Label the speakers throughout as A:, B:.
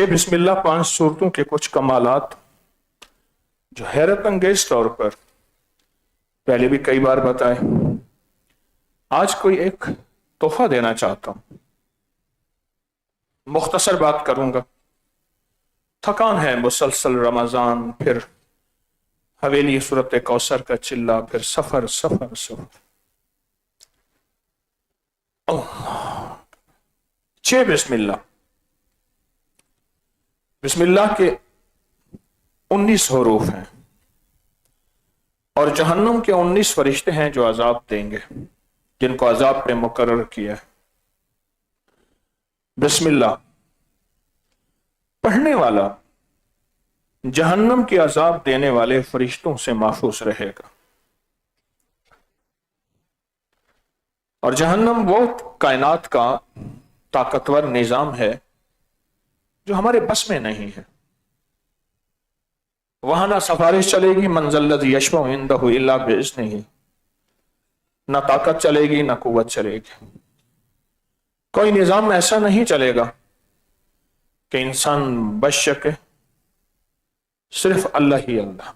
A: بسم اللہ 5 صورتوں کے کچھ کمالات جو حیرت انگیز طور پر پہلے بھی کئی بار بتائے، آج کوئی ایک تحفہ دینا چاہتا ہوں۔ مختصر بات کروں گا، تھکان ہے مسلسل رمضان، پھر حویلی صورت کوثر کا چلہ، پھر سفر سفر سفر۔ اللہ 6 بسم اللہ۔ بسم اللہ کے 19 حروف ہیں اور جہنم کے 19 فرشتے ہیں جو عذاب دیں گے، جن کو عذاب پہ مقرر کیا ہے۔ بسم اللہ پڑھنے والا جہنم کے عذاب دینے والے فرشتوں سے محفوظ رہے گا، اور جہنم وہ کائنات کا طاقتور نظام ہے جو ہمارے بس میں نہیں ہے۔ وہاں نہ سفارش چلے گی، من ذا الذی یشفع عندہ الا باذنہ، نہ طاقت چلے گی نہ قوت چلے گی۔ کوئی نظام ایسا نہیں چلے گا کہ انسان بچ سکے، صرف اللہ ہی اللہ۔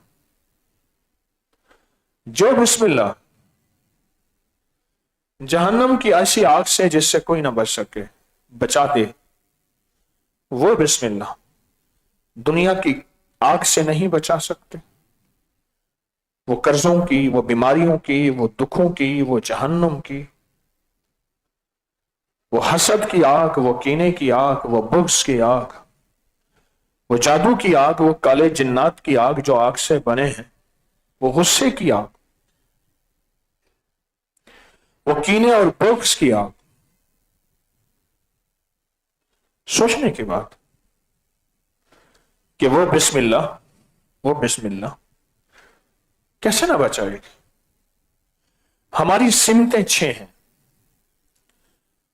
A: جو بسم اللہ جہنم کی ایسی آگ سے جس سے کوئی نہ بچ سکے بچا دے، وہ بسم اللہ دنیا کی آگ سے نہیں بچا سکتے۔ وہ قرضوں کی، وہ بیماریوں کی، وہ دکھوں کی، وہ جہنم کی، وہ حسد کی آگ، وہ کینے کی آگ، وہ بغض کی آگ، وہ جادو کی آگ، وہ کالے جنات کی آگ جو آگ سے بنے ہیں، وہ غصے کی آگ، وہ کینے اور بغض کی آگ۔ سوچنے کی بات کہ وہ بسم اللہ کیسے نہ بچائے گی۔ ہماری سمتیں 6 ہیں،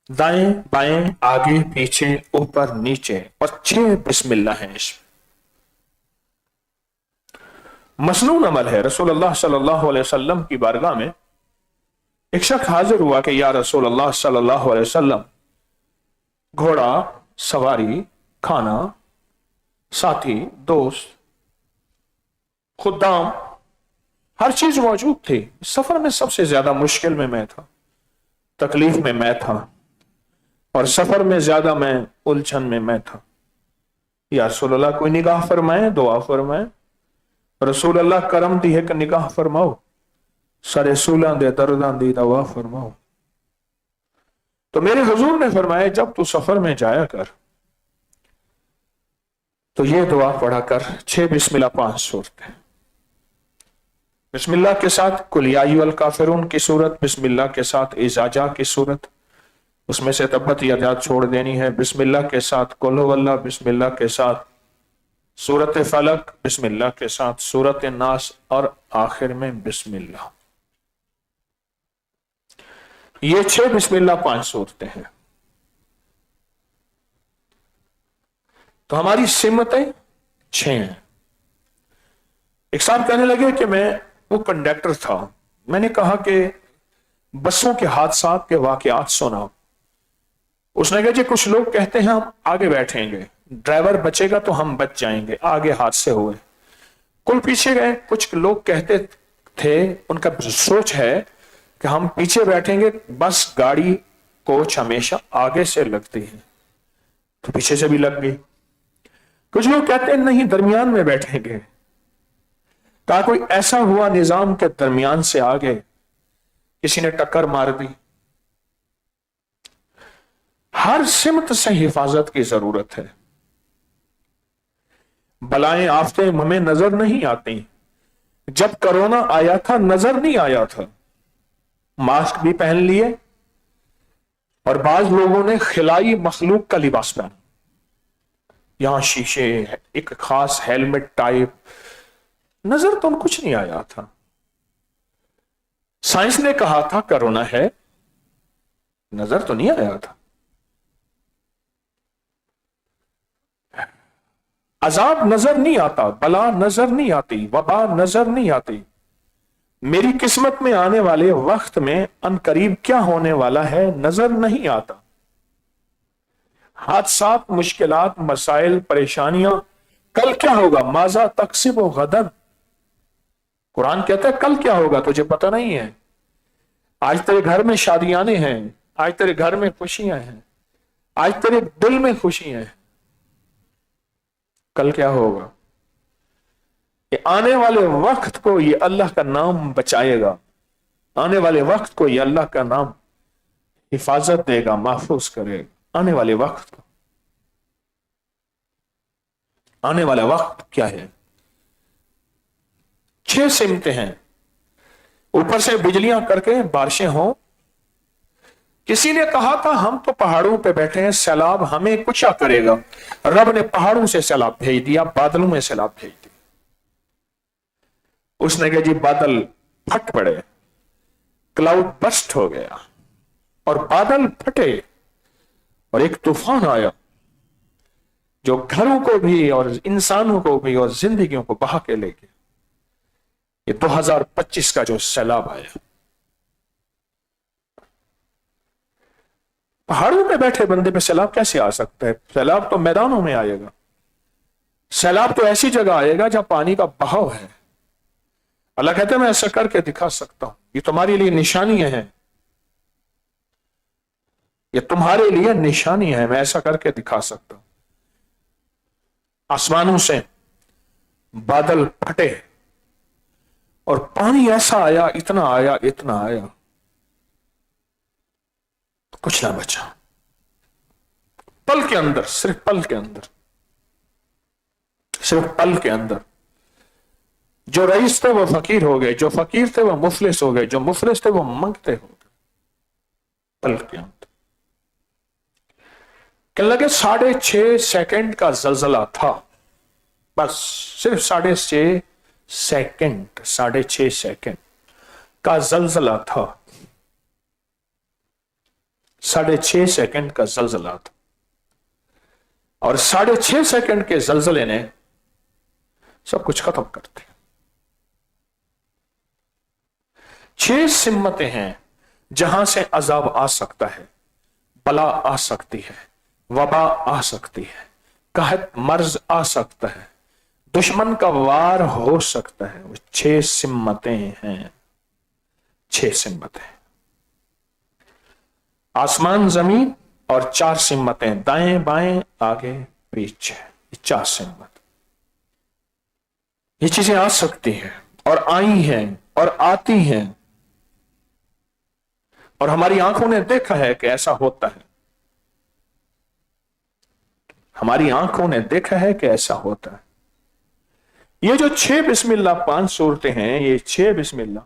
A: دائیں بائیں آگے پیچھے اوپر نیچے، اور 6 بسم اللہ ہیں۔ اس مسنون عمل ہے۔ رسول اللہ صلی اللہ علیہ وسلم کی بارگاہ میں ایک شخص حاضر ہوا کہ یا رسول اللہ صلی اللہ علیہ وسلم، گھوڑا، سواری، کھانا، ساتھی، دوست، خدام، ہر چیز موجود تھی۔ سفر میں سب سے زیادہ مشکل میں تھا، تکلیف میں تھا، اور سفر میں زیادہ الجھن میں تھا۔ یا رسول اللہ کوئی نگاہ فرمائے، دعا فرمائے۔ رسول اللہ کرم دی ہے کہ نگاہ فرماؤ، سارے سولاں دے درداں دی دوا فرماؤ۔ تو میرے حضور نے فرمایا جب تو سفر میں جایا کر تو یہ دعا پڑھا کر، 6 بسم اللہ 5 صورتیں۔ بسم اللہ کے ساتھ قل یا ایھا الکافرون کی صورت، بسم اللہ کے ساتھ اذا جاء کی صورت، اس میں سے تبت یدات چھوڑ دینی ہے۔ بسم اللہ کے ساتھ قل ھو اللہ، بسم اللہ کے ساتھ سورت فلق، بسم اللہ کے ساتھ سورت الناس، اور آخر میں بسم اللہ۔ یہ 6 بسم اللہ 5 صورتیں ہیں۔ تو ہماری سمتیں 6 ہیں۔ ایک صاحب کہنے لگے کہ وہ کنڈکٹر تھا، میں نے کہا کہ بسوں کے حادثات کے واقعات سنا۔ اس نے کہا جی کچھ لوگ کہتے ہیں ہم آگے بیٹھیں گے، ڈرائیور بچے گا تو ہم بچ جائیں گے، آگے حادثے ہوئے، کل پیچھے گئے۔ کچھ لوگ کہتے تھے، ان کا سوچ ہے کہ ہم پیچھے بیٹھیں گے، بس گاڑی کوچ ہمیشہ آگے سے لگتی ہے تو پیچھے سے بھی لگ گئی۔ کچھ لوگ کہتے ہیں نہیں درمیان میں بیٹھیں گے، کہا کوئی ایسا ہوا نظام کے درمیان سے آگے کسی نے ٹکر مار دی۔ ہر سمت سے حفاظت کی ضرورت ہے۔ بلائیں آفتیں ہمیں نظر نہیں آتی۔ جب کرونا آیا تھا نظر نہیں آیا تھا، ماسک بھی پہن لیے، اور بعض لوگوں نے خلائی مخلوق کا لباس پہنا، یہاں شیشے، ایک خاص ہیلمٹ ٹائپ، نظر تو کچھ نہیں آیا تھا۔ سائنس نے کہا تھا کرونا ہے، نظر تو نہیں آیا تھا۔ عذاب نظر نہیں آتا، بلا نظر نہیں آتی، وبا نظر نہیں آتی۔ میری قسمت میں آنے والے وقت میں ان قریب کیا ہونے والا ہے نظر نہیں آتا۔ حادثات، مشکلات، مسائل، پریشانیاں، کل کیا ہوگا؟ ماذا تکسب و غدن، قرآن کہتا ہے کل کیا ہوگا تجھے پتہ نہیں ہے. آج تیرے گھر میں شادیاں ہیں، آج تیرے گھر میں خوشیاں ہیں، آج تیرے دل میں خوشیاں ہیں، کل کیا ہوگا؟ کہ آنے والے وقت کو یہ اللہ کا نام بچائے گا، آنے والے وقت کو یہ اللہ کا نام حفاظت دے گا، محفوظ کرے گا. آنے والے وقت کو، آنے والا وقت کیا ہے؟ 6 سمتیں ہیں، اوپر سے بجلیاں کر کے بارشیں ہوں. کسی نے کہا تھا ہم تو پہاڑوں پہ بیٹھے ہیں، سیلاب ہمیں کچھ کرے گا. رب نے پہاڑوں سے سیلاب بھیج دیا، بادلوں میں سیلاب بھیج دیا. اس نے کہا جی بادل پھٹ پڑے، کلاؤڈ بسٹ ہو گیا اور بادل پھٹے اور ایک طوفان آیا جو گھروں کو بھی اور انسانوں کو بھی اور زندگیوں کو بہا کے لے گیا. یہ 2025 کا جو سیلاب آیا، پہاڑوں پہ بیٹھے بندے پہ سیلاب کیسے آ سکتا ہے؟ سیلاب تو میدانوں میں آئے گا، سیلاب تو ایسی جگہ آئے گا جہاں پانی کا بہاؤ ہے. اللہ کہتے ہیں میں ایسا کر کے دکھا سکتا ہوں، یہ تمہارے لیے نشانی ہے، یہ تمہارے لیے نشانی ہے، میں ایسا کر کے دکھا سکتا ہوں. آسمانوں سے بادل پھٹے اور پانی ایسا آیا، اتنا آیا، اتنا آیا، کچھ نہ بچا. پل کے اندر، صرف پل کے اندر، صرف پل کے اندر جو رئیس تھے وہ فقیر ہو گئے، جو فقیر تھے وہ مفلس ہو گئے، جو مفلس تھے وہ منگتے ہو گئے. پل کے اندر کہ لگے 6.5 سیکنڈ کا زلزلہ تھا، بس صرف 6.5 سیکنڈ، 6.5 سیکنڈ کا زلزلہ تھا، 6.5 سیکنڈ کا زلزلہ تھا. اور 6.5 سیکنڈ کے زلزلے نے سب کچھ ختم کر دیا. 6 سمتیں ہیں جہاں سے عذاب آ سکتا ہے، بلا آ سکتی ہے، وبا آ سکتی ہے، قحط مرض آ سکتا ہے، دشمن کا وار ہو سکتا ہے. وہ 6 سمتیں ہیں، 6 سمتیں، آسمان زمین اور 4 سمتیں، دائیں بائیں آگے پیچھے، یہ 4 سمت. یہ چیزیں آ سکتی ہیں اور آئی ہیں اور آتی ہیں، اور ہماری آنکھوں نے دیکھا ہے کہ ایسا ہوتا ہے. ہماری آنکھوں نے دیکھا ہے کہ ایسا ہوتا ہے. یہ جو 6 بسم اللہ 5 صورتیں ہیں، یہ 6 بسم اللہ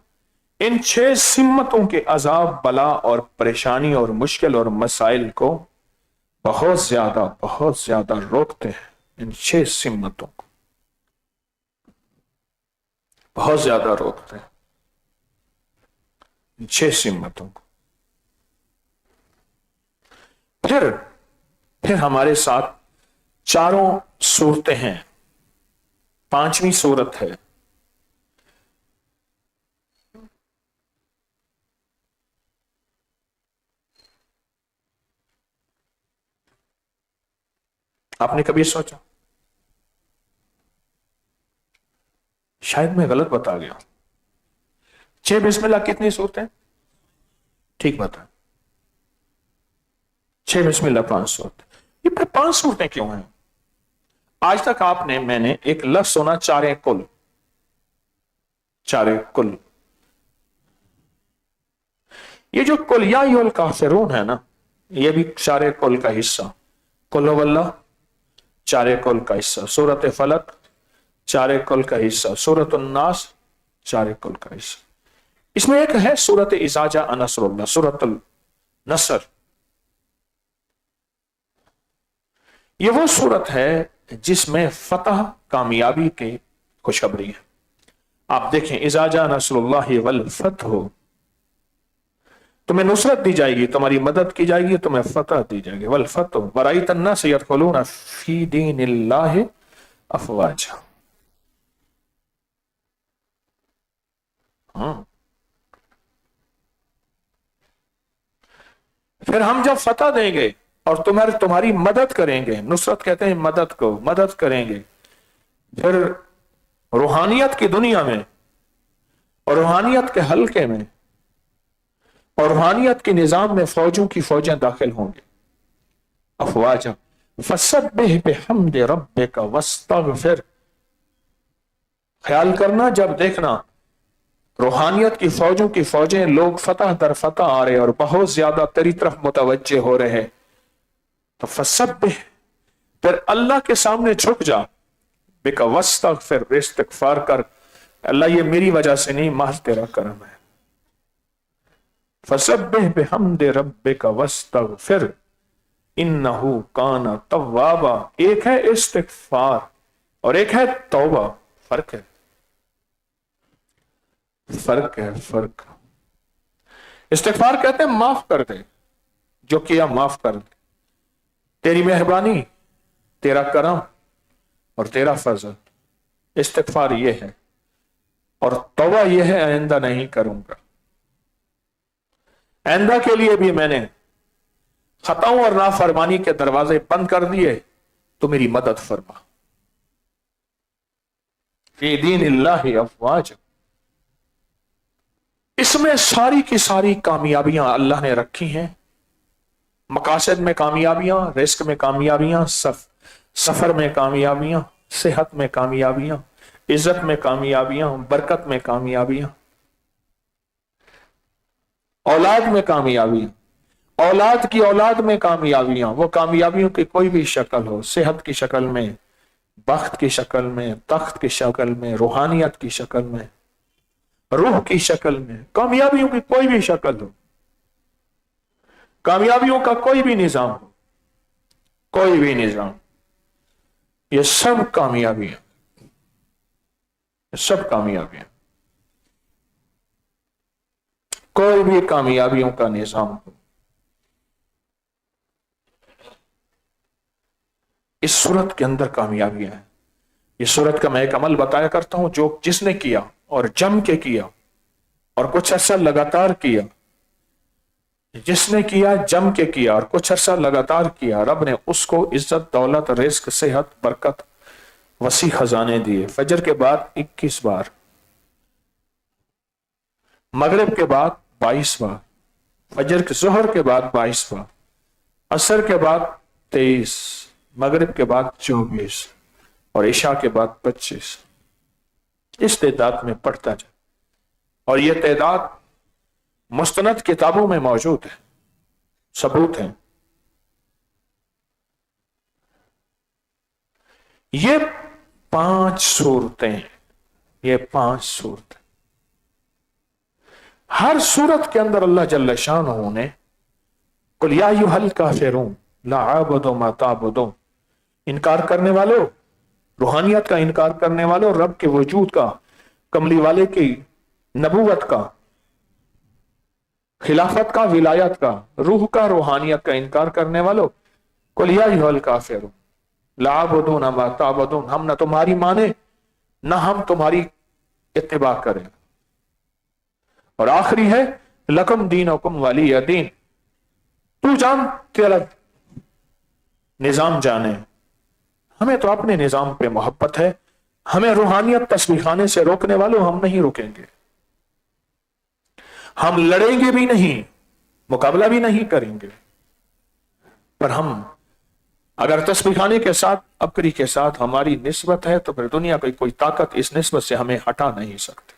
A: ان 6 سمتوں کے عذاب، بلا اور پریشانی اور مشکل اور مسائل کو بہت زیادہ روکتے ہیں. ان 6 سمتوں کو بہت زیادہ روکتے ہیں، ان 6 سمتوں کو. پھر ہمارے ساتھ چاروں صورتیں ہیں، 5ویں صورت ہے آپ نے کبھی سوچا؟ شاید میں غلط بتا گیا. 6 بسم اللہ کتنی صورتیں؟ ٹھیک بتا. 6 بسم اللہ 5 صورتیں. یہ پھر 5 صورتیں کیوں ہیں؟ آج تک آپ نے، میں نے ایک لفظ سنا، چارے کل. چارے کل، یہ جو کل یا الکافرون ہے نا، یہ بھی چارے کل کا حصہ. قل هو اللہ چارے کل کا حصہ، سورۃ فلق چارے کل کا حصہ، سورۃ الناس چارے کل کا حصہ. اس میں ایک ہے سورۃ اذا جاء نصر اللہ، سورۃ النصر. یہ وہ سورت ہے جس میں فتح، کامیابی کی خوشخبری ہے. آپ دیکھیں، اذا جاء نصر اللہ والفتح، تمہیں نصرت دی جائے گی، تمہاری مدد کی جائے گی، تمہیں فتح دی جائے گی. والفتح ورأیت الناس يدخلون فی دین اللہ افواجا. پھر ہم جب فتح دیں گے اور تمہاری مدد کریں گے. نصرت کہتے ہیں مدد کو، مدد کریں گے. پھر روحانیت کی دنیا میں اور روحانیت کے حلقے میں اور روحانیت کے نظام میں فوجوں کی فوجیں داخل ہوں گے. افواجا فسبح بحمد ربک واستغفر. خیال کرنا جب دیکھنا روحانیت کی فوجوں کی فوجیں، لوگ فتح در فتح آ رہے اور بہت زیادہ تیری طرف متوجہ ہو رہے، تو فسبح، پھر اللہ کے سامنے جھک جا، بک واستغفر، استغفار کر. اللہ یہ میری وجہ سے نہیں، محض تیرا کرم ہے. فسبح بحمد ربک واستغفر انہ کان توابا. ایک ہے استغفار اور ایک ہے توبہ. فرق ہے، فرق ہے، فرق. استغفار کہتے ہیں معاف کر دے، جو کیا معاف کر دے، تیری مہربانی، تیرا کرم اور تیرا فضل. استغفار یہ ہے. اور توبہ یہ ہے آئندہ نہیں کروں گا، آئندہ کے لیے بھی میں نے خطاؤں اور نافرمانی کے دروازے بند کر دیے، تو میری مدد فرما. فی دین اللہ افواج. اس میں ساری کی ساری کامیابیاں اللہ نے رکھی ہیں. مقاصد میں کامیابیاں، رزق میں کامیابیاں، سفر میں کامیابیاں، صحت میں کامیابیاں، عزت میں کامیابیاں، برکت میں کامیابیاں، اولاد میں کامیابیاں، اولاد کی اولاد میں کامیابیاں. وہ کامیابیوں کی کوئی بھی شکل ہو، صحت کی شکل میں، بخت کی شکل میں، تخت کی شکل میں، روحانیت کی شکل میں، روح کی شکل میں، کامیابیوں کی کوئی بھی شکل ہو، کامیابیوں کا کوئی بھی نظام ہو، کوئی بھی نظام، یہ سب کامیابیاں، یہ سب کامیابیاں. کوئی بھی کامیابیوں کا نظام ہو، اس صورت کے اندر کامیابیاں ہیں. اس صورت کا میں ایک عمل بتایا کرتا ہوں، جو جس نے کیا اور جم کے کیا اور کچھ عرصہ لگاتار کیا، جس نے کیا جم کے کیا اور کچھ عرصہ لگاتار کیا، رب نے اس کو عزت، دولت، رزق، صحت، برکت، وسیع خزانے دیے. فجر کے بعد 21 بار، مغرب کے بعد 22 بار، فجر کے ظہر کے بعد 22 بار، عصر کے بعد 23، مغرب کے بعد 24 اور عشاء کے بعد 25. اس تعداد میں پڑھتا جائے. اور یہ تعداد مستند کتابوں میں موجود ہے، ثبوت ہیں. یہ 5 صورتیں، یہ 5 صورتیں، ہر صورت کے اندر اللہ جل شانہ نے قل یا ایھا الکافرون لا اعبد ما تعبدون، انکار کرنے والوں، روحانیت کا انکار کرنے والوں، رب کے وجود کا، کملی والے کی نبوت کا، خلافت کا، ولایت کا، روح کا، روحانیت کا انکار کرنے والوں، قل یا ایھا الکافرون لا اعبد ما تعبدون، ہم نہ تمہاری مانے نہ ہم تمہاری اتباع کریں. اور آخری ہے لکم دینکم ولی دین، تو جان تیرا نظام جانے. ہمیں تو اپنے نظام پہ محبت ہے، ہمیں روحانیت تسبیح خانے سے روکنے والوں ہم نہیں رکیں گے. ہم لڑیں گے بھی نہیں، مقابلہ بھی نہیں کریں گے، پر ہم اگر تسبیح خانے کے ساتھ، ابکری کے ساتھ ہماری نسبت ہے، تو پھر دنیا کی کوئی طاقت اس نسبت سے ہمیں ہٹا نہیں سکتی.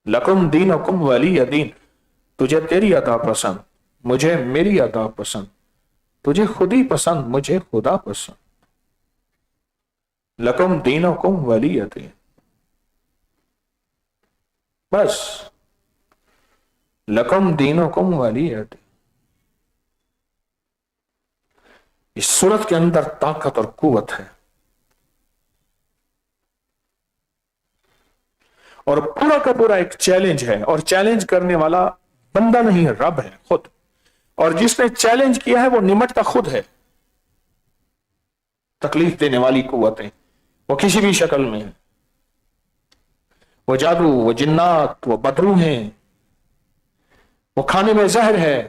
A: لکم دینکم ولی دین، تجھے تیری ادا پسند، مجھے میری ادا پسند، تجھے خودی پسند، مجھے خدا پسند. لکم دینکم ولی دین، بس لکم دینکم ولی دین. اس صورت کے اندر طاقت اور قوت ہے، اور پورا کا پورا ایک چیلنج ہے، اور چیلنج کرنے والا بندہ نہیں ہے، رب ہے خود. اور جس نے چیلنج کیا ہے وہ نمٹتا خود ہے. تکلیف دینے والی قوتیں وہ کسی بھی شکل میں ہیں، وہ جادو، وہ جنات، وہ بدرو ہیں، وہ کھانے میں زہر ہے،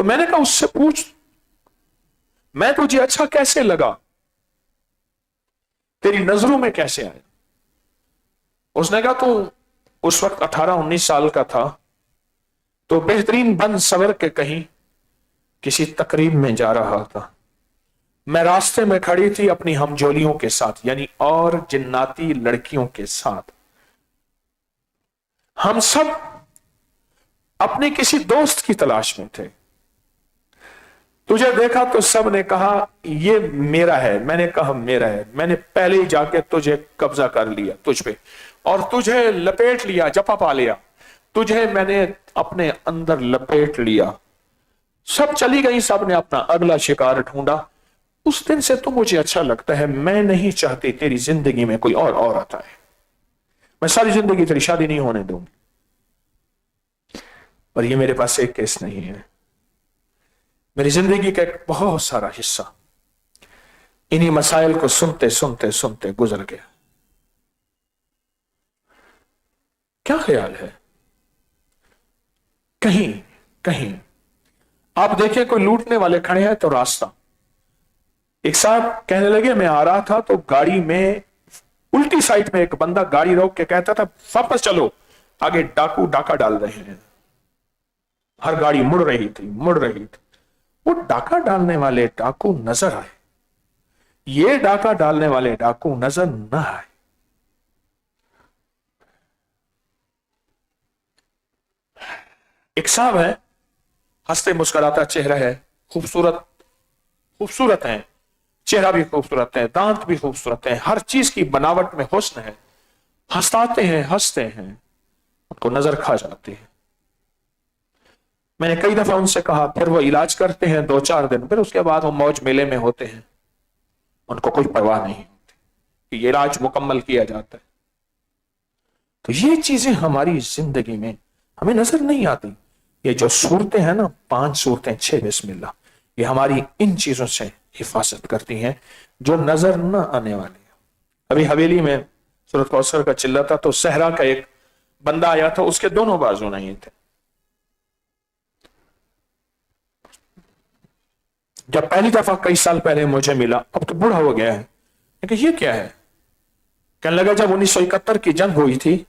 A: تو میں نے کہا اس سے پوچھ میں تجھے اچھا کیسے لگا, تیری نظروں میں کیسے آیا؟ اس نے کہا تو اس وقت 18-19 سال کا تھا, تو بہترین بن سور کے کہیں کسی تقریب میں جا رہا تھا. میں راستے میں کھڑی تھی اپنی ہمجولیوں کے ساتھ, یعنی اور جناتی لڑکیوں کے ساتھ. ہم سب اپنے کسی دوست کی تلاش میں تھے. تجھے دیکھا تو سب نے کہا یہ میرا ہے. میں نے کہا میرا ہے. میں نے پہلے ہی جا کے تجھے قبضہ کر لیا تجھ پہ, اور تجھے لپیٹ لیا, جپا پا لیا. تجھے میں نے اپنے اندر لپیٹ لیا. سب چلی گئی, سب نے اپنا اگلا شکار ڈھونڈا. اس دن سے تو مجھے اچھا لگتا ہے. میں نہیں چاہتی تیری زندگی میں کوئی اور عورت آئے. میں ساری زندگی تیری شادی نہیں ہونے دوں گی. اور یہ میرے پاس ایک کیس نہیں ہے, میری زندگی کا ایک بہت سارا حصہ انہی مسائل کو سنتے سنتے سنتے گزر گیا. کیا خیال ہے؟ کہیں کہیں آپ دیکھیں کوئی لوٹنے والے کھڑے ہیں تو راستہ, ایک صاحب کہنے لگے میں آ رہا تھا تو گاڑی میں الٹی سائڈ میں ایک بندہ گاڑی روک کے کہتا تھا واپس چلو, آگے ڈاکو ڈاکہ ڈال رہے ہیں. ہر گاڑی مڑ رہی تھی. وہ ڈاکہ ڈالنے والے ڈاکو نظر آئے, یہ ڈاکہ ڈالنے والے ڈاکو نظر نہ آئے. ایک صاحب ہے, ہنستے مسکراتا چہرہ ہے, خوبصورت ہیں, چہرہ بھی خوبصورت ہے, دانت بھی خوبصورت ہیں, ہر چیز کی بناوٹ میں حسن ہے. ہنستے ہیں, ان کو نظر کھا جاتی ہے. میں نے کئی دفعہ ان سے کہا, پھر وہ علاج کرتے ہیں 2-4 دن, پھر اس کے بعد وہ موج میلے میں ہوتے ہیں. ان کو کوئی پرواہ نہیں ہوتی کہ یہ علاج مکمل کیا جاتا ہے. تو یہ چیزیں ہماری زندگی میں ہمیں نظر نہیں آتی. یہ جو صورتیں ہیں نا, 5 صورتیں 6 بسم اللہ, یہ ہماری ان چیزوں سے حفاظت کرتی ہیں جو نظر نہ آنے والی ہیں. ابھی حویلی میں سورۃ کوثر کا چلا تھا تو صحرا کا ایک بندہ آیا تھا, اس کے دونوں بازو نہیں تھے. جب پہلی دفعہ کئی سال پہلے مجھے ملا, اب تو بوڑھا ہو گیا ہے, لیکن یہ کیا ہے؟ کہنے لگا جب 1971 کی جنگ ہوئی تھی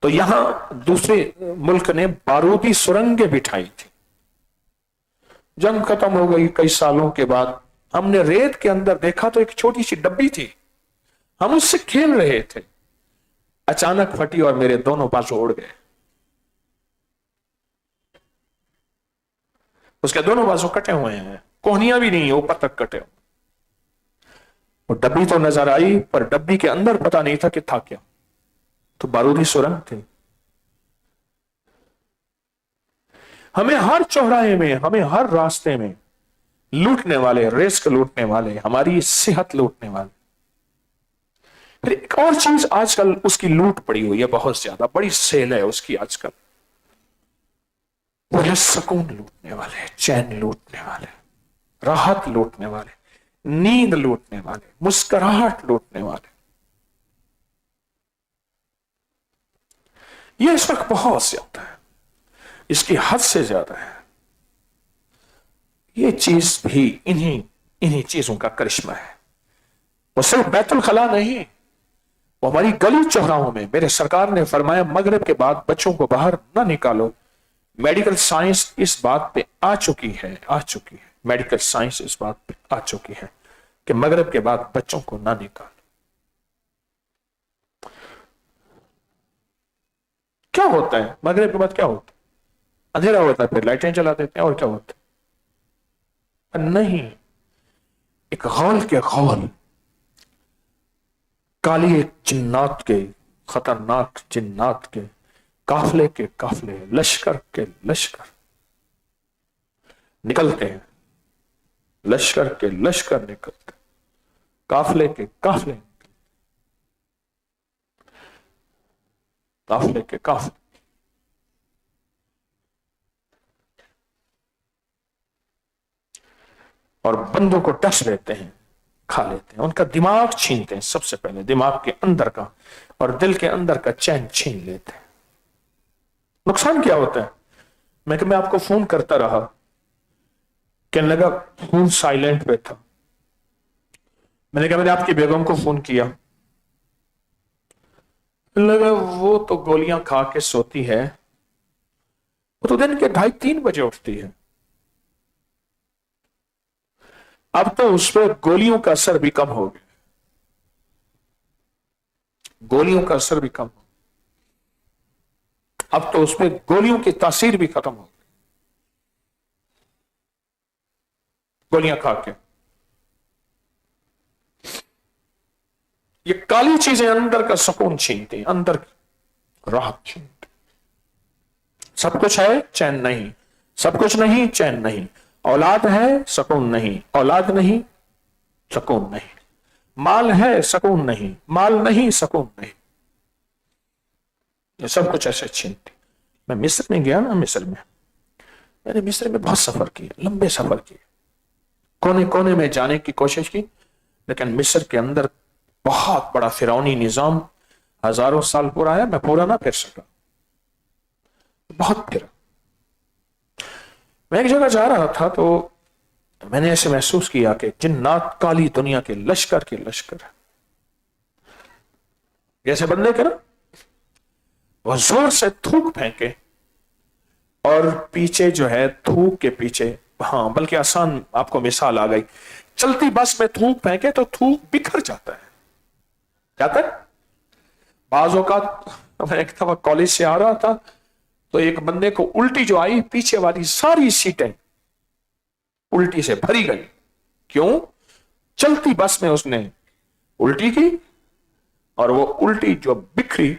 A: تو یہاں دوسرے ملک نے بارودی سرنگیں بٹھائی تھی. جنگ ختم ہو گئی کئی سالوں کے بعد, ہم نے ریت کے اندر دیکھا تو ایک چھوٹی سی ڈبی تھی, ہم اس سے کھیل رہے تھے. اچانک پھٹی اور میرے دونوں بازو اڑ گئے. اس کے دونوں بازو کٹے ہوئے ہیں, کوہنیاں بھی نہیں, اوپر تک کٹے ہوئے. وہ ڈبی تو نظر آئی, پر ڈبی کے اندر پتا نہیں تھا کہ تھا کیا. تو بارودی سرنگ تھی. ہمیں ہر چوراہے میں, ہمیں ہر راستے میں لوٹنے والے, رزق لوٹنے والے, ہماری صحت لوٹنے والے. پھر ایک اور چیز آج کل اس کی لوٹ پڑی ہوئی ہے, بہت زیادہ بڑی سیل ہے اس کی آج کل. وہ سکون لوٹنے والے, چین لوٹنے والے, راحت لوٹنے والے, نیند لوٹنے والے, مسکراہٹ لوٹنے والے. یہ اس وقت بہت زیادہ ہے, اس کی حد سے زیادہ ہے. یہ چیز بھی انہی چیزوں کا کرشمہ ہے. وہ صرف بیت الخلا نہیں, وہ ہماری گلی چوراہوں میں. میرے سرکار نے فرمایا مغرب کے بعد بچوں کو باہر نہ نکالو. میڈیکل سائنس اس بات پہ آ چکی ہے, میڈیکل سائنس اس بات پہ آ چکی ہے کہ مغرب کے بعد بچوں کو نہ نکالو. کیا ہوتا ہے مغرب کے بعد؟ کیا ہوتا ہے؟ اندھیرا ہوتا ہے, پھر لائٹیں جلا دیتے ہیں, اور کیا ہوتا ہے؟ نہیں, ایک غول کے غول, کالی جنات کے, خطرناک جنات کے قافلے کے قافلے, لشکر کے لشکر نکلتے ہیں, لشکر کے لشکر نکلتے, قافلے کے قافلے, قافلے کے قافلے. اور بندوں کو ٹس لیتے ہیں, کھا لیتے ہیں, ان کا دماغ چھینتے ہیں. سب سے پہلے دماغ کے اندر کا اور دل کے اندر کا چین چھین لیتے ہیں. نقصان کیا ہوتا ہے؟ میں آپ کو فون کرتا رہا، کہنے لگا فون سائلنٹ پہ تھا. میں نے کہا میں نے آپ کی بیگم کو فون کیا. لگا وہ تو گولیاں کھا کے سوتی ہے، وہ تو دن کے 2:30-3 بجے اٹھتی ہے. اب تو اس پہ گولیوں کا اثر بھی کم ہو گیا، گولیوں کا اثر بھی کم ہو، اب تو اس پہ گولیوں کی تاثیر بھی ختم ہو گئی، گولیاں کھا کے. یہ کالی چیزیں اندر کا سکون چھینتی، اندر کی راحت چھینتی. سب کچھ ہے چین نہیں، سب کچھ نہیں چین نہیں. اولاد ہے سکون نہیں، اولاد نہیں سکون نہیں. مال ہے سکون نہیں، مال نہیں سکون نہیں. یہ سب کچھ ایسے چھینتی. میں مصر میں گیا نا، میں نے مصر میں بہت سفر کیا، لمبے سفر کیے، کونے کونے میں جانے کی کوشش کی، لیکن مصر کے اندر بہت بڑا فرعونی نظام ہزاروں سال پورا ہے، میں پورا نہ پھر سکا، بہت پھرا. میں ایک جگہ جا رہا تھا تو میں نے ایسے محسوس کیا کہ جنات کالی دنیا کے لشکر جیسے بندے کے نا، وہ زور سے تھوک پھینکے اور پیچھے جو ہے تھوک کے پیچھے، ہاں بلکہ آسان آپ کو مثال آ گئی، چلتی بس میں تھوک پھینکے تو تھوک بکھر جاتا ہے. بعض اوقات میں ایک دفعہ کالج سے آ رہا تھا تو ایک بندے کو الٹی جو آئی، پیچھے والی ساری سیٹیں الٹی سے بھری گئی. کیوں؟ چلتی بس میں اس نے الٹی کی، اور وہ الٹی جو بکھری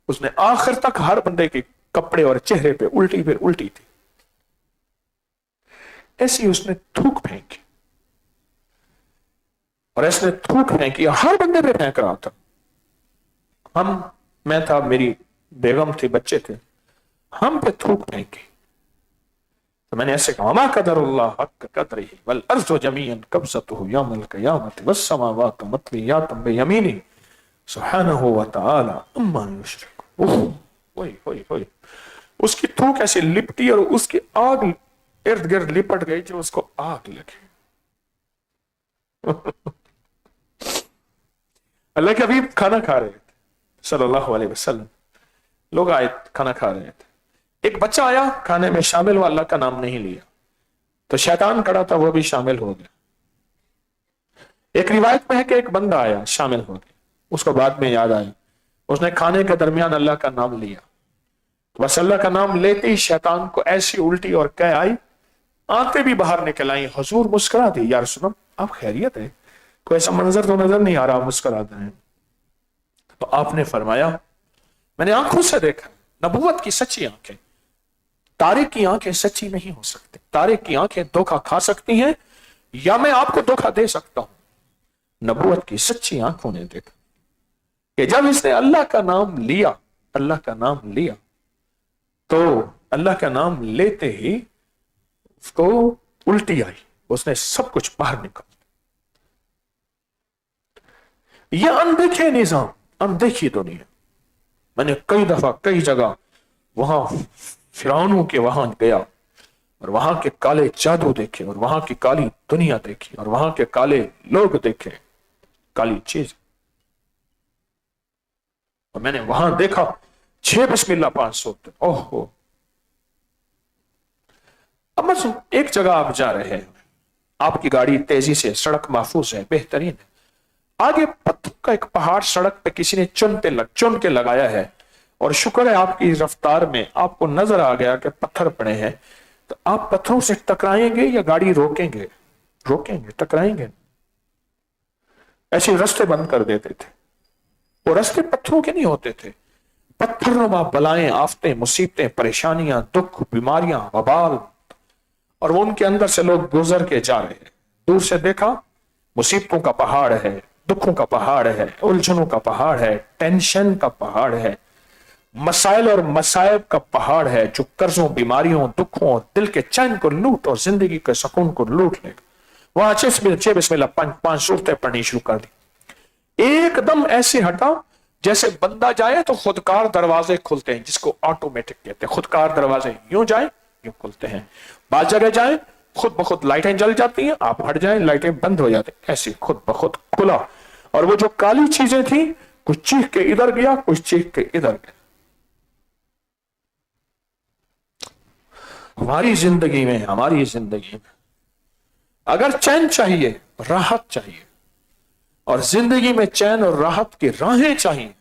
A: اس نے آخر تک ہر بندے کے کپڑے اور چہرے پہ الٹی پھر الٹی تھی. ایسی اس نے تھوک پھینکی، اور ایسے نے تھوک پھینکی، ہر بندے پہ پھینک رہا تھا. میں تھا، میری بیگم تھی، بچے تھے، ہم پہ تھوک پھینکی. تو میں نے ایسے کہا ما قدر اللہ حق قدرہ والارض جمیعا قبضتہ یوم القیامۃ والسماوات مطویات بیمینہ سبحانہ وتعالی عما یشرکون. اس کی تھوک ایسے لپٹی اور اس کی آگ ارد گرد لپٹ گئی جو اس کو آگ لگی. اللہ کے حبیب کھانا کھا رہے تھے صلی اللہ علیہ وسلم، لوگ آئے کھانا کھا رہے تھے. ایک بچہ آیا، کھانے میں شامل ہوا، اللہ کا نام نہیں لیا تو شیطان کھڑا تھا، وہ بھی شامل ہو گیا. ایک روایت میں ہے کہ ایک بندہ آیا، شامل ہو گیا، اس کو بعد میں یاد آیا، اس نے کھانے کے درمیان اللہ کا نام لیا، بس اللہ کا نام لیتے ہی شیطان کو ایسی الٹی اور قے آئی، آنکھیں بھی باہر نکل آئی. حضور مسکرا دی، یا رسول اللہ آپ خیریت ہے؟ کوئی ایسا منظر تو نظر نہیں آ رہا، مسکرا دیں. تو آپ نے فرمایا میں نے آنکھوں سے دیکھا، نبوت کی سچی آنکھیں. تارے کی آنکھیں سچی نہیں ہو سکتی، تارے کی آنکھیں دھوکہ کھا سکتی ہیں یا میں آپ کو دھوکہ دے سکتا ہوں. نبوت کی سچی آنکھوں نے دیکھا کہ جب اس نے اللہ کا نام لیا، اللہ کا نام لیا تو اللہ کا نام لیتے ہی اس کو الٹی آئی، اس نے سب کچھ باہر نکال. یہ اندیکھے نظام، اندیکھی دنیا. میں نے کئی دفعہ کئی جگہ وہاں فرعونوں کے وہاں گیا اور وہاں کے کالے جادو دیکھے اور وہاں کی کالی دنیا دیکھی اور وہاں کے کالے لوگ دیکھے، کالی چیز. اور میں نے وہاں دیکھا 6 بسم اللہ 500. اوہ اب بس ایک جگہ آپ جا رہے ہیں، آپ کی گاڑی تیزی سے، سڑک محفوظ ہے، بہترین ہے، آگے پتھر کا ایک پہاڑ سڑک پہ کسی نے چن کے لگایا ہے، اور شکر ہے آپ کی رفتار میں آپ کو نظر آ گیا کہ پتھر پڑے ہیں، تو آپ پتھروں سے ٹکرائیں گے یا گاڑی روکیں گے؟ ٹکرائیں گے. ایسے رستے بند کر دیتے تھے. وہ رستے پتھروں کے نہیں ہوتے تھے، پتھر نما بلائیں، آفتیں، مصیبتیں، پریشانیاں، دکھ، بیماریاں، وبال، اور وہ ان کے اندر سے لوگ گزر کے جا رہے ہیں. دور سے دیکھا مصیبتوں کا پہاڑ ہے، دکھوں کا پہاڑ ہے، الجھنوں کا پہاڑ ہے، ٹینشن کا پہاڑ ہے، مسائل اور مصائب کا پہاڑ ہے جو قرضوں، بیماریوں، دکھوں اور دل کے چین کو لوٹ اور زندگی کے سکون کو لوٹ لے گا. وہاں 6 بسم اللہ 5 صورتیں پڑھنی شروع کر دی. ایک دم ایسے ہٹا جیسے بندہ جائے تو خودکار دروازے کھلتے ہیں، جس کو آٹومیٹک کہتے ہیں، خودکار دروازے یوں جائیں یوں کھلتے ہیں، بعض جگہ جائیں خود بخود لائٹیں جل جاتی ہیں، آپ ہٹ جائیں لائٹیں بند ہو جاتی ہیں، ایسے خود بخود کھلا۔ اور وہ جو کالی چیزیں تھیں کچھ چیخ کے ادھر گیا کچھ چیخ کے ادھر گیا۔ ہماری زندگی میں اگر چین چاہیے، راحت چاہیے، اور زندگی میں چین اور راحت کی راہیں چاہیے،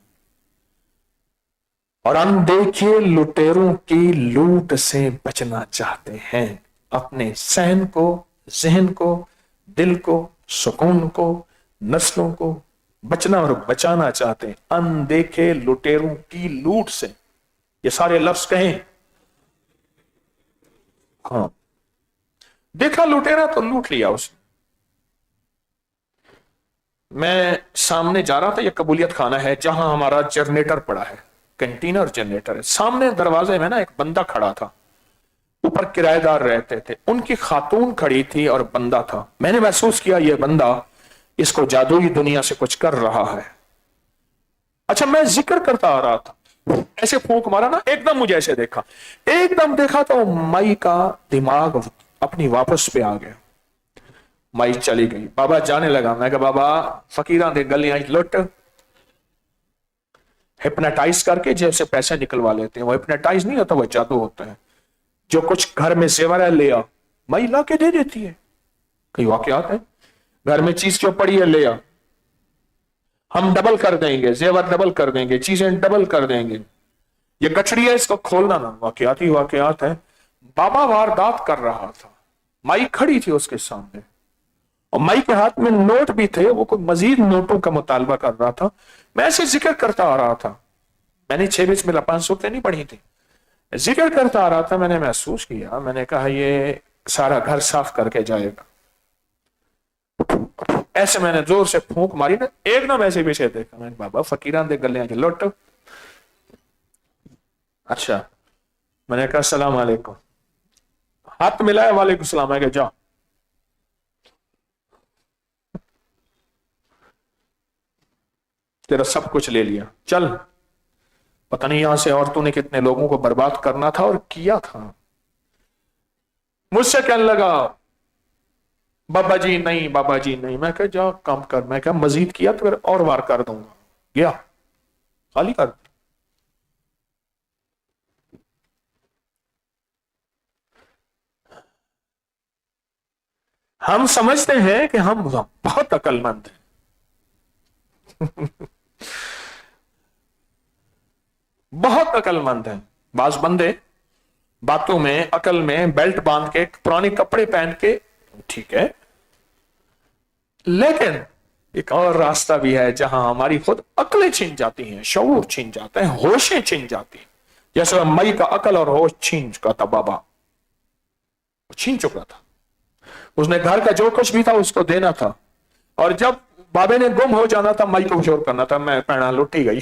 A: اور اندیکھے لٹیروں کی لوٹ سے بچنا چاہتے ہیں، اپنے سہن کو، ذہن کو، دل کو، سکون کو، نسلوں کو بچنا اور بچانا چاہتے ہیں، اندیکھے لٹیروں کی لوٹ سے۔ یہ سارے لفظ کہیں، ہاں، دیکھا لٹیرا تو لوٹ لیا اس نے۔ میں سامنے جا رہا تھا، یہ قبولیت خانہ ہے جہاں ہمارا جنریٹر پڑا ہے، کنٹین اور جنریٹر ہے، سامنے دروازے میں نا ایک بندہ کھڑا تھا، اوپر کرایہ دار رہتے تھے، ان کی خاتون کھڑی تھی اور بندہ تھا۔ میں نے محسوس کیا یہ بندہ اس کو جادوئی دنیا سے کچھ کر رہا ہے۔ اچھا، میں ذکر کرتا آ رہا تھا، ایسے پھونک مارا نا، ایک دم مجھے ایسے دیکھا، ایک دم دیکھا تو مائی کا دماغ اپنی واپس پہ آ گیا، مائی چلی گئی، بابا جانے لگا۔ میں کہا بابا فقیراں دے گلیاں لٹ ہپناٹائز کر کے جیب سے پیسے نکلوا لیتے ہیں، وہ ہپناٹائز نہیں ہوتا، وہ جادو ہوتا ہے۔ جو کچھ گھر میں زیور ہے لے آ، مائی لا کے دے دیتی ہے۔ کئی واقعات ہیں، گھر میں چیز جو پڑی ہے لے آ، ہم ڈبل کر دیں گے، زیور ڈبل کر دیں گے، چیزیں ڈبل کر دیں گے، یہ گٹھڑی ہے اس کو کھولنا نا۔ واقعات ہی واقعات ہیں۔ بابا واردات کر رہا تھا، مائی کھڑی تھی اس کے سامنے، اور مائی کے ہاتھ میں نوٹ بھی تھے، وہ کوئی مزید نوٹوں کا مطالبہ کر رہا تھا۔ میں ایسے ذکر کرتا آ رہا تھا، میں نے 6 بچ میں 500 نہیں پڑھی تھی، ذکر کرتا آ رہا تھا۔ میں نے محسوس کیا، میں نے کہا یہ سارا گھر صاف کر کے جائے گا۔ ایسے میں نے زور سے پھونک ماری نا، ایک دم ایسے پیچھے دیکھا، میں نے بابا فقیراں دے گلیاں کے لٹ۔ اچھا، میں نے کہا السلام علیکم، ہاتھ ملایا، وعلیکم السلام، میں کہا جا۔ تیرا سب کچھ لے لیا، چل۔ پتہ نہیں یہاں سے عورتوں نے کتنے لوگوں کو برباد کرنا تھا اور کیا تھا۔ مجھ سے کہنے لگا بابا جی نہیں، بابا جی نہیں۔ میں کہا جا کام کر، میں کہا مزید کیا تو پھر اور وار کر دوں گا، گیا خالی کر۔ ہم سمجھتے ہیں کہ ہم بہت عقل مند ہیں بہت عقل مند ہیں۔ بعض بندے باتوں میں، عقل میں بیلٹ باندھ کے، پرانے کپڑے پہن کے، ٹھیک ہے، لیکن ایک اور راستہ بھی ہے جہاں ہماری خود عقلیں چھن جاتی ہیں، شعور چھن جاتا ہے، ہوشیں چھن جاتی ہیں۔ جیسے مئی کا عقل اور ہوش چھین چکا تھا، بابا چھین چکا تھا، اس نے گھر کا جو کچھ بھی تھا اس کو دینا تھا، اور جب بابے نے گم ہو جانا تھا مئی کو شور کرنا تھا، میں پہنا لٹی گئی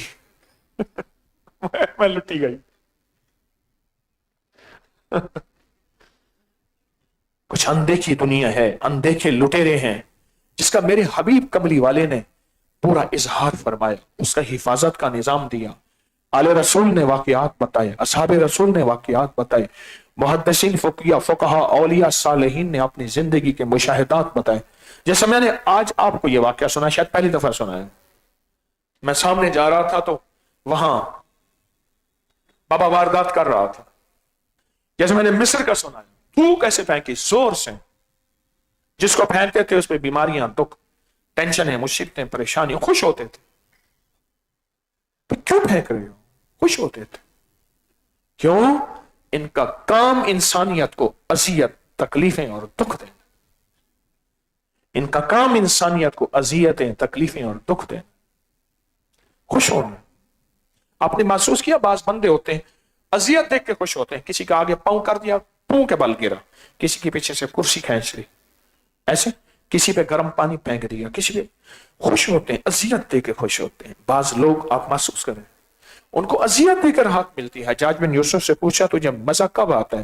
A: میں لٹی گئی کچھ اندیکھی دنیا ہے، اندیکھے لٹیرے ہیں، جس کا میرے حبیب کملی والے نے پورا اظہار فرمایا، اس کا حفاظت کا نظام دیا۔ آل رسول نے واقعات بتائے، اصحاب رسول نے واقعات بتائے، محدثین، فقہاء، اولیاء، صالحین نے اپنی زندگی کے مشاہدات بتائے۔ جیسے میں نے آج آپ کو یہ واقعہ سنا، شاید پہلی دفعہ سنا ہے، میں سامنے جا رہا تھا تو وہاں بابا واردات کر رہا تھا۔ جیسے میں نے مصر کا سنا ہے، تھوک ایسے پھینکی زور سے، جس کو پھینکتے تھے اس پہ بیماریاں، دکھ، ٹینشنیں، مصیبتیں، پریشانیاں، خوش ہوتے تھے۔ تو کیوں پھینک رہے ہو؟ خوش ہوتے تھے، کیوں؟ ان کا کام انسانیت کو اذیت، تکلیفیں اور دکھ دیں، ان کا کام انسانیت کو اذیتیں، تکلیفیں اور دکھ دیں، خوش ہونا۔ آپ نے محسوس کیا بعض بندے ہوتے ہیں اذیت دیکھ کے خوش ہوتے ہیں، کسی کا آگے پاؤں کر دیا، پاؤں کے بل گرا، کسی کے پیچھے سے کرسی کھینچ لی، ایسے کسی پہ گرم پانی پھینک دیا، کسی پہ خوش ہوتے ہیں، اذیت دے کے خوش ہوتے ہیں۔ بعض لوگ آپ محسوس کریں ان کو اذیت دے کر راحت ملتی ہے۔ حجاج بن یوسف سے پوچھا تجھے مزہ کب آتا ہے؟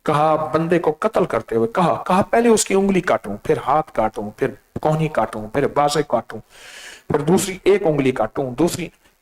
A: کہا بندے کو قتل کرتے ہوئے، کہا پہلے اس کی انگلی کاٹوں، پھر ہاتھ کاٹوں، پھر کوہنی کاٹوں، پھر بازے کاٹوں، پھر دوسری ایک انگلی کاٹوں، دوسری،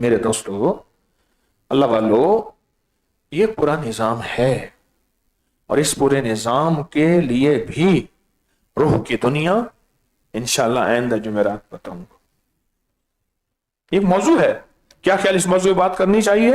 A: میرے دوستو، اللہ والو، یہ پورا نظام ہے، اور اس پورے نظام کے لیے بھی روح کی دنیا انشاءاللہ آئندہ جمعرات بتاؤں گا. ایک موضوع ہے، کیا خیال اس موضوع پہ بات کرنی چاہیے؟